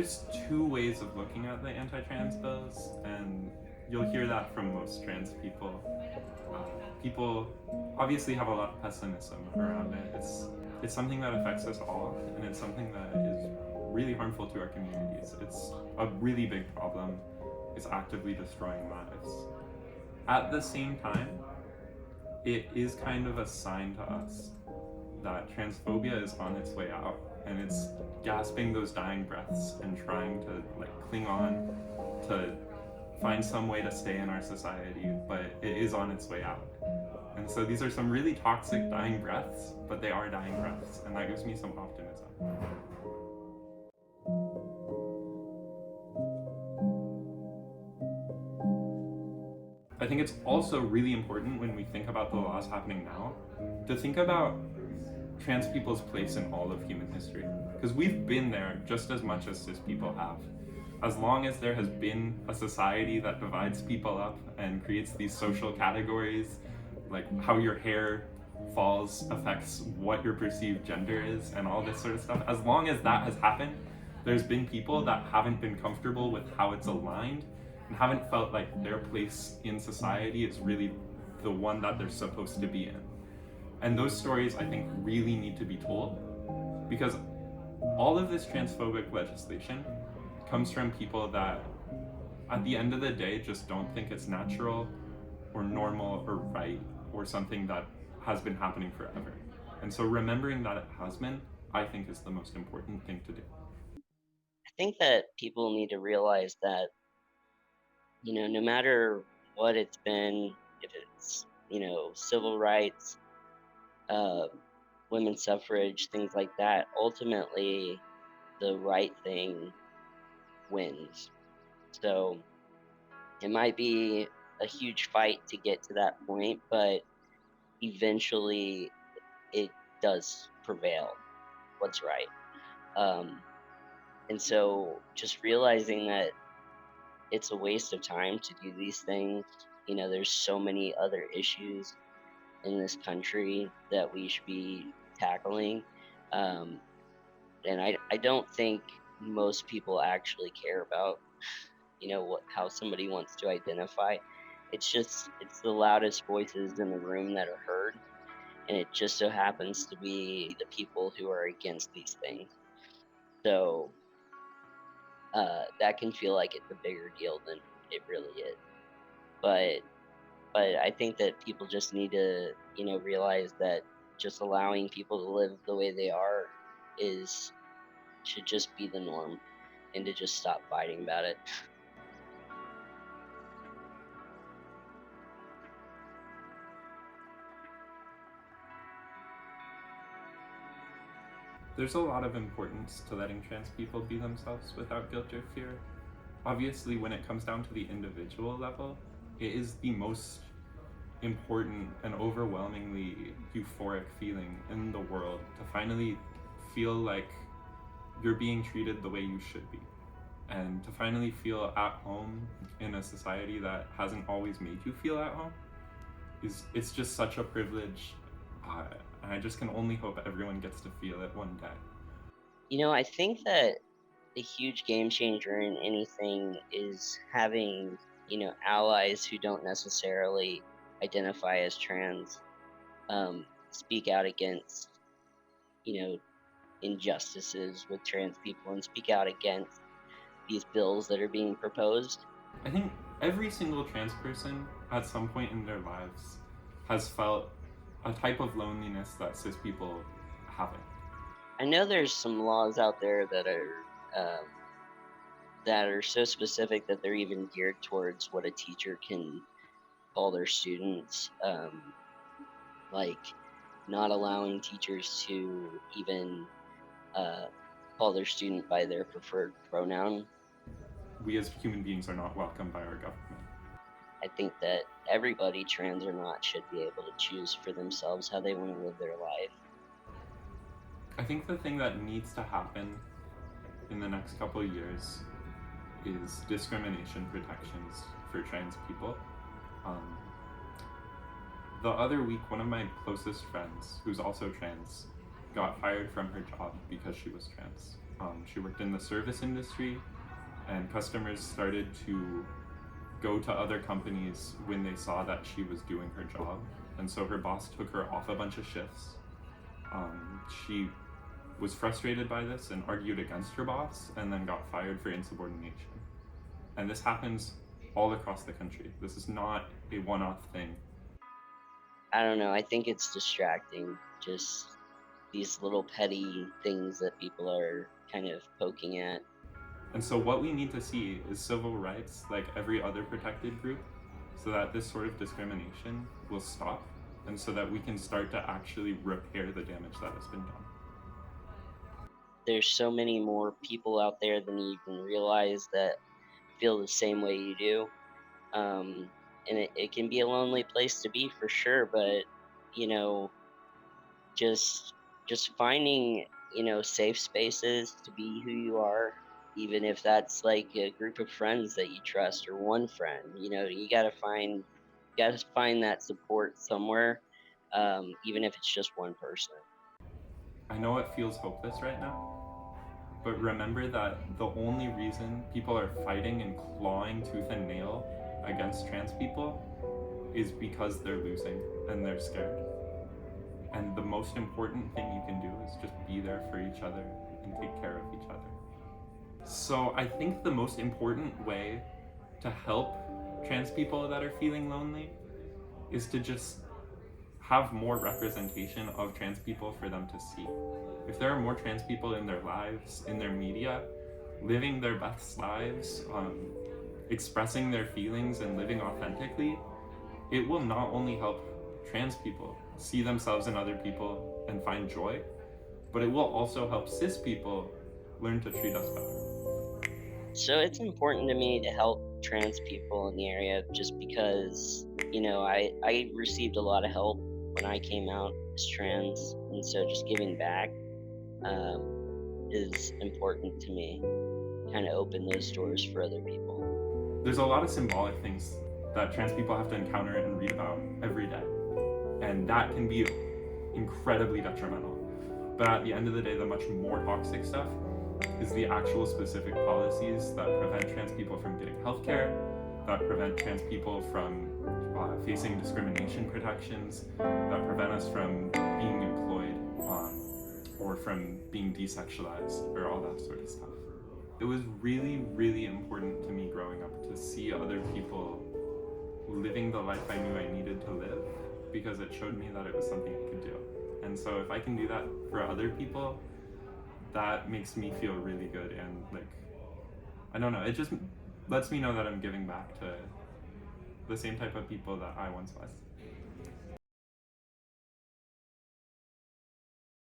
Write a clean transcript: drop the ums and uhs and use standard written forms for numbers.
there's two ways of looking at the anti-trans bills, and you'll hear that from most trans people. People obviously have a lot of pessimism around it. It's something that affects us all, and it's something that is really harmful to our communities. It's a really big problem. It's actively destroying lives. At the same time, it is kind of a sign to us that transphobia is on its way out, and it's gasping those dying breaths and trying to cling on to find some way to stay in our society, but it is on its way out. And so these are some really toxic dying breaths, but they are dying breaths, and that gives me some optimism. I think it's also really important when we think about the laws happening now to think about trans people's place in all of human history, because we've been there just as much as cis people have. As long as there has been a society that divides people up and creates these social categories, like how your hair falls affects what your perceived gender is and all this sort of stuff, as long as that has happened, there's been people that haven't been comfortable with how it's aligned and haven't felt like their place in society is really the one that they're supposed to be in. And those stories, I think, really need to be told, because all of this transphobic legislation comes from people that, at the end of the day, just don't think it's natural or normal or right or something that has been happening forever. And so remembering that it has been, I think, is the most important thing to do. I think that people need to realize that, no matter what it's been, if it's, civil rights, uh, women's suffrage, things like that, ultimately the right thing wins. So it might be a huge fight to get to that point, but eventually it does prevail what's right. Um, and so just realizing that it's a waste of time to do these things. There's so many other issues in this country that we should be tackling. Um, and I don't think most people actually care about, how somebody wants to identify. It's the loudest voices in the room that are heard. And it just so happens to be the people who are against these things. So that can feel like it's a bigger deal than it really is. But I think that people just need to, realize that just allowing people to live the way they are is should just be the norm, and to just stop fighting about it. There's a lot of importance to letting trans people be themselves without guilt or fear. Obviously, when it comes down to the individual level, it is the most important and overwhelmingly euphoric feeling in the world to finally feel like you're being treated the way you should be, and to finally feel at home in a society that hasn't always made you feel at home it's just such a privilege, and I just can only hope everyone gets to feel it one day. I think that a huge game changer in anything is having, allies who don't necessarily identify as trans speak out against, you know, injustices with trans people and speak out against these bills that are being proposed. I think every single trans person at some point in their lives has felt a type of loneliness that cis people haven't. I know there's some laws out there that are so specific that they're even geared towards what a teacher can call their students, like not allowing teachers to even uh, call their student by their preferred pronoun. We as human beings are not welcomed by our government. I think that everybody, trans or not, should be able to choose for themselves how they want to live their life. I think the thing that needs to happen in the next couple of years is discrimination protections for trans people. Um, the other week, one of my closest friends, who's also trans, got fired from her job because she was trans. She worked in the service industry, and customers started to go to other companies when they saw that she was doing her job. And so her boss took her off a bunch of shifts. She was frustrated by this and argued against her boss and then got fired for insubordination. And this happens all across the country. This is not a one off thing. I don't know. I think it's distracting. Just these little petty things that people are kind of poking at. And so, what we need to see is civil rights like every other protected group so that this sort of discrimination will stop and so that we can start to actually repair the damage that has been done. There's so many more people out there than you even realize that feel the same way you do. And it can be a lonely place to be for sure, but you know, just just finding, safe spaces to be who you are, even if that's like a group of friends that you trust or one friend, you gotta find that support somewhere, even if it's just one person. I know it feels hopeless right now, but remember that the only reason people are fighting and clawing tooth and nail against trans people is because they're losing and they're scared. And the most important thing you can do is just be there for each other and take care of each other. So I think the most important way to help trans people that are feeling lonely is to just have more representation of trans people for them to see. If there are more trans people in their lives, in their media, living their best lives, expressing their feelings and living authentically, it will not only help trans people see themselves in other people and find joy, but it will also help cis people learn to treat us better. So it's important to me to help trans people in the area just because, I received a lot of help when I came out as trans. And so just giving back um, is important to me, kind of open those doors for other people. There's a lot of symbolic things that trans people have to encounter and read about every day, and that can be incredibly detrimental. But at the end of the day, the much more toxic stuff is the actual specific policies that prevent trans people from getting healthcare, that prevent trans people from facing discrimination protections, that prevent us from being employed or from being desexualized or all that sort of stuff. It was really, really important to me growing up to see other people living the life I knew I needed to live because it showed me that it was something I could do. And so if I can do that for other people, that makes me feel really good. And like, I don't know, it just lets me know that I'm giving back to the same type of people that I once was.